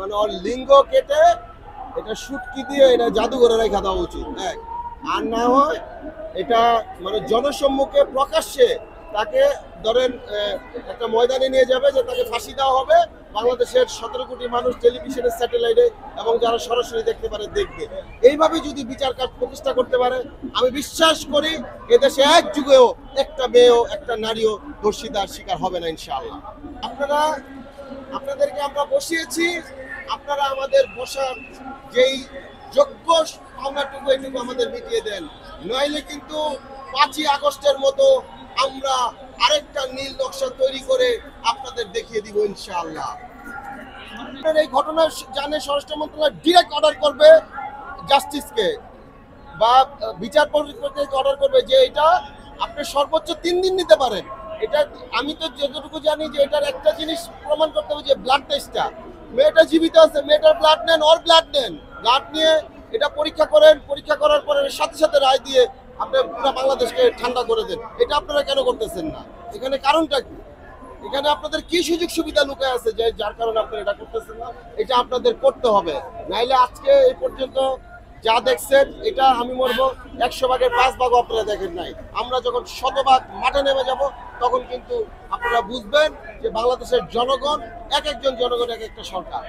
মানে ওর লিঙ্গ কেটে এটা শুটকি দিয়ে এটা জাদুঘরে রেখে দেওয়া উচিত এক। আর না হয় এটা মানে জনসম্মুখে প্রকাশ্যে তাকে ধরেন একটা ময়দানে নিয়ে যাবে যে তাকে ফাঁসি দেওয়া হবে, বাংলাদেশের 17 কোটি মানুষ টেলিভিশনের স্যাটেলাইটে এবং যারা সরাসরি দেখতে পারে দেখবে। এইভাবে যদি বিচার কাজ প্রতিষ্ঠা করতে পারে, আমি বিশ্বাস করি এদেশে এক যুগেও একটা মেয়েও একটা নারীও ধর্ষিতার শিকার হবে না ইনশাআল্লাহ। আপনাদেরকে আমরা বসিয়েছি, আপনারা আমাদের বসার যেই যোগ্য পাওনাটুকু এটুকু আমাদের মিটিয়ে দেন, নইলে কিন্তু 5ই আগস্টের মতো আমরা আরেকটা নীল নকশা তৈরি করে আপনাদের দেখিয়ে দিব ইনশাআল্লাহ। আপনার এই ঘটনা জানে স্বরাষ্ট্র মন্ত্রণালয় ডিরেক্ট অর্ডার করবে জাস্টিসকে বা বিচার পরিষদকে অর্ডার করবে যে এটা আপনি সর্বোচ্চ 3 দিন নিতে পারেন। এটা আমি তো যতটুকু জানি যে এটার একটা জিনিস প্রমাণ করতে হবে যে ব্লাড টেস্টটা, মেয়েটা জীবিত আছে, মেয়েটার ব্লাড নেন, ওর ব্লাড নেন, ব্লাড নিয়ে এটা পরীক্ষা করেন, পরীক্ষা করার পরে সাথে সাথে রায় দিয়ে আপনি পুরো বাংলাদেশকে ঠান্ডা করে দেন। এটা আপনারা কেন করতেছেন না? এখানে কারণটা কি? এখানে আপনাদের কি সুযোগ সুবিধা লুকায় আছে যে যার কারণে আপনারা এটা করতেছেন না? এটা আপনাদের করতে হবে, নাইলে আজকে এই পর্যন্ত যা দেখছেন এটা আমি বলবো 100 ভাগের 5 ভাগও আপনারা দেখেন নাই। আমরা যখন 100 ভাগ মাঠে নেমে যাব তখন কিন্তু আপনারা বুঝবেন যে বাংলাদেশের জনগণ এক একজন জনগণ এক একটা সরকার।